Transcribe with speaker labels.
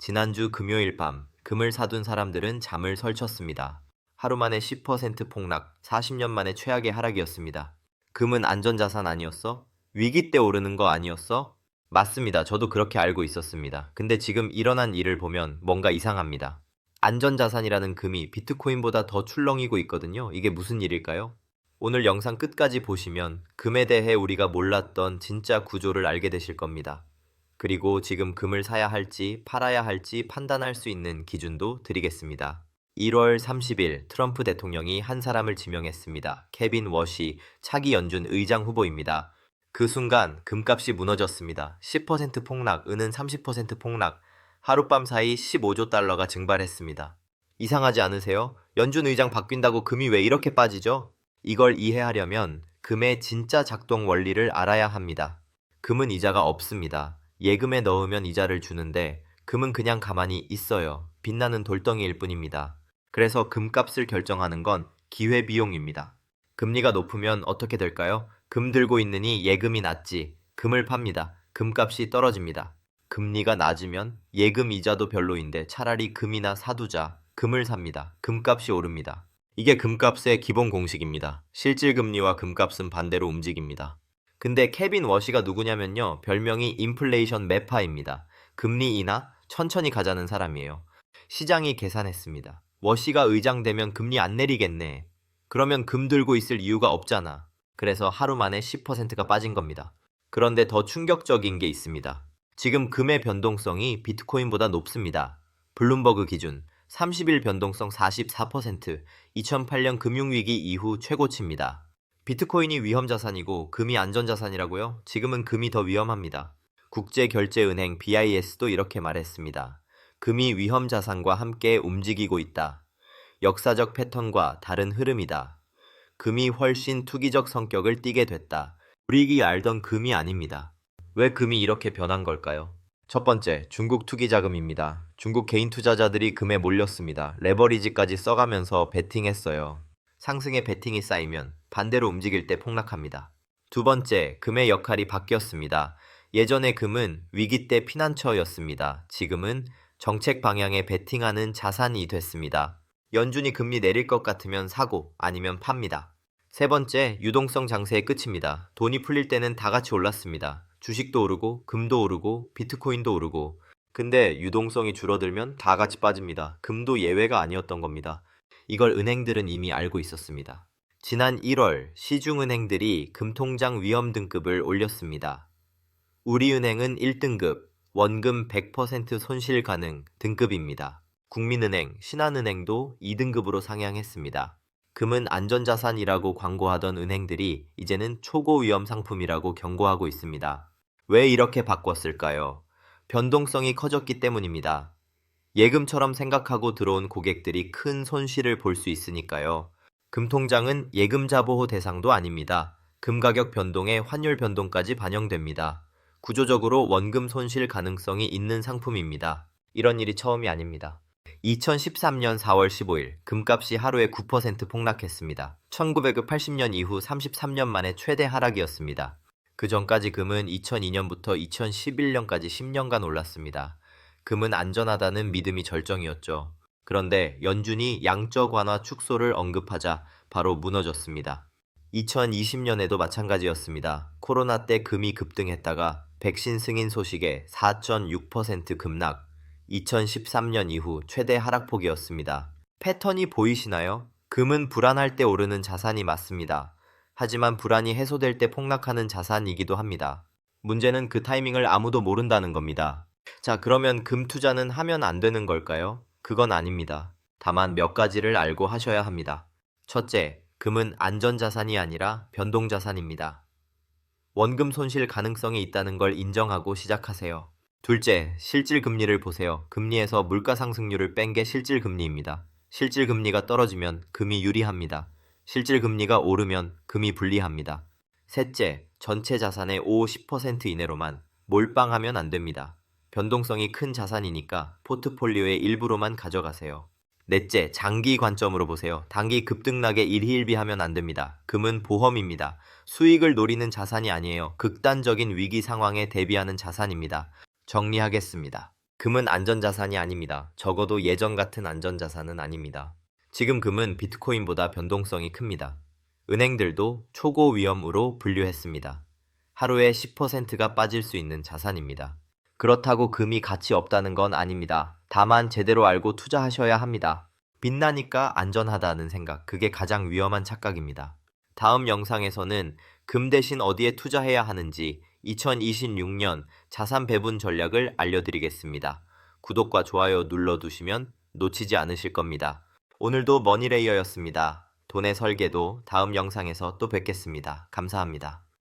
Speaker 1: 지난주 금요일 밤 금을 사둔 사람들은 잠을 설쳤습니다. 하루 만에 10% 폭락, 40년 만에 최악의 하락이었습니다. 금은 안전자산 아니었어? 위기 때 오르는 거 아니었어? 맞습니다. 저도 그렇게 알고 있었습니다. 근데 지금 일어난 일을 보면 뭔가 이상합니다. 안전자산이라는 금이 비트코인보다 더 출렁이고 있거든요. 이게 무슨 일일까요? 오늘 영상 끝까지 보시면 금에 대해 우리가 몰랐던 진짜 구조를 알게 되실 겁니다. 그리고 지금 금을 사야 할지 팔아야 할지 판단할 수 있는 기준도 드리겠습니다. 1월 30일 트럼프 대통령이 한 사람을 지명했습니다. 케빈 워시 차기 연준 의장 후보입니다. 그 순간 금값이 무너졌습니다. 10% 폭락, 은은 30% 폭락, 하룻밤 사이 15조 달러가 증발했습니다. 이상하지 않으세요? 연준 의장 바뀐다고 금이 왜 이렇게 빠지죠? 이걸 이해하려면 금의 진짜 작동 원리를 알아야 합니다. 금은 이자가 없습니다. 예금에 넣으면 이자를 주는데 금은 그냥 가만히 있어요. 빛나는 돌덩이일 뿐입니다. 그래서 금값을 결정하는 건 기회비용입니다. 금리가 높으면 어떻게 될까요? 금 들고 있느니 예금이 낮지. 금을 팝니다. 금값이 떨어집니다. 금리가 낮으면 예금 이자도 별로인데 차라리 금이나 사두자. 금을 삽니다. 금값이 오릅니다. 이게 금값의 기본 공식입니다. 실질금리와 금값은 반대로 움직입니다. 근데 케빈 워시가 누구냐면요. 별명이 인플레이션 매파입니다. 금리 인하 천천히 가자는 사람이에요. 시장이 계산했습니다. 워시가 의장 되면 금리 안 내리겠네. 그러면 금 들고 있을 이유가 없잖아. 그래서 하루 만에 10%가 빠진 겁니다. 그런데 더 충격적인 게 있습니다. 지금 금의 변동성이 비트코인보다 높습니다. 블룸버그 기준 30일 변동성 44%, 2008년 금융위기 이후 최고치입니다. 비트코인이 위험자산이고 금이 안전자산이라고요? 지금은 금이 더 위험합니다. 국제결제은행 BIS도 이렇게 말했습니다. 금이 위험자산과 함께 움직이고 있다. 역사적 패턴과 다른 흐름이다. 금이 훨씬 투기적 성격을 띠게 됐다. 우리가 알던 금이 아닙니다. 왜 금이 이렇게 변한 걸까요? 첫 번째, 중국 투기 자금입니다. 중국 개인 투자자들이 금에 몰렸습니다. 레버리지까지 써가면서 베팅했어요. 상승에 베팅이 쌓이면 반대로 움직일 때 폭락합니다. 두 번째, 금의 역할이 바뀌었습니다. 예전에 금은 위기 때 피난처였습니다. 지금은 정책 방향에 베팅하는 자산이 됐습니다. 연준이 금리 내릴 것 같으면 사고 아니면 팝니다. 세 번째, 유동성 장세의 끝입니다. 돈이 풀릴 때는 다 같이 올랐습니다. 주식도 오르고 금도 오르고 비트코인도 오르고. 근데 유동성이 줄어들면 다 같이 빠집니다. 금도 예외가 아니었던 겁니다. 이걸 은행들은 이미 알고 있었습니다. 지난 1월 시중은행들이 금통장 위험 등급을 올렸습니다. 우리은행은 1등급, 원금 100% 손실 가능 등급입니다. 국민은행, 신한은행도 2등급으로 상향했습니다. 금은 안전자산이라고 광고하던 은행들이 이제는 초고위험 상품이라고 경고하고 있습니다. 왜 이렇게 바꿨을까요? 변동성이 커졌기 때문입니다. 예금처럼 생각하고 들어온 고객들이 큰 손실을 볼 수 있으니까요. 금통장은 예금자 보호 대상도 아닙니다. 금 가격 변동에 환율 변동까지 반영됩니다. 구조적으로 원금 손실 가능성이 있는 상품입니다. 이런 일이 처음이 아닙니다. 2013년 4월 15일 금값이 하루에 9% 폭락했습니다. 1980년 이후 33년 만에 최대 하락이었습니다. 그 전까지 금은 2002년부터 2011년까지 10년간 올랐습니다. 금은 안전하다는 믿음이 절정이었죠. 그런데 연준이 양적 완화 축소를 언급하자 바로 무너졌습니다. 2020년에도 마찬가지였습니다. 코로나 때 금이 급등했다가 백신 승인 소식에 4.6% 급락, 2013년 이후 최대 하락폭이었습니다. 패턴이 보이시나요? 금은 불안할 때 오르는 자산이 맞습니다. 하지만 불안이 해소될 때 폭락하는 자산이기도 합니다. 문제는 그 타이밍을 아무도 모른다는 겁니다. 자, 그러면 금 투자는 하면 안 되는 걸까요? 그건 아닙니다. 다만 몇 가지를 알고 하셔야 합니다. 첫째, 금은 안전자산이 아니라 변동자산입니다. 원금 손실 가능성이 있다는 걸 인정하고 시작하세요. 둘째, 실질금리를 보세요. 금리에서 물가상승률을 뺀 게 실질금리입니다. 실질금리가 떨어지면 금이 유리합니다. 실질금리가 오르면 금이 불리합니다. 셋째, 전체 자산의 50% 이내로만 몰빵하면 안 됩니다. 변동성이 큰 자산이니까 포트폴리오의 일부로만 가져가세요. 넷째, 장기 관점으로 보세요. 단기 급등락에 일희일비하면 안 됩니다. 금은 보험입니다. 수익을 노리는 자산이 아니에요. 극단적인 위기 상황에 대비하는 자산입니다. 정리하겠습니다. 금은 안전자산이 아닙니다. 적어도 예전 같은 안전자산은 아닙니다. 지금 금은 비트코인보다 변동성이 큽니다. 은행들도 초고 위험으로 분류했습니다. 하루에 10%가 빠질 수 있는 자산입니다. 그렇다고 금이 가치 없다는 건 아닙니다. 다만 제대로 알고 투자하셔야 합니다. 빛나니까 안전하다는 생각, 그게 가장 위험한 착각입니다. 다음 영상에서는 금 대신 어디에 투자해야 하는지 2026년 자산 배분 전략을 알려드리겠습니다. 구독과 좋아요 눌러두시면 놓치지 않으실 겁니다. 오늘도 머니레이어였습니다. 돈의 설계도 다음 영상에서 또 뵙겠습니다. 감사합니다.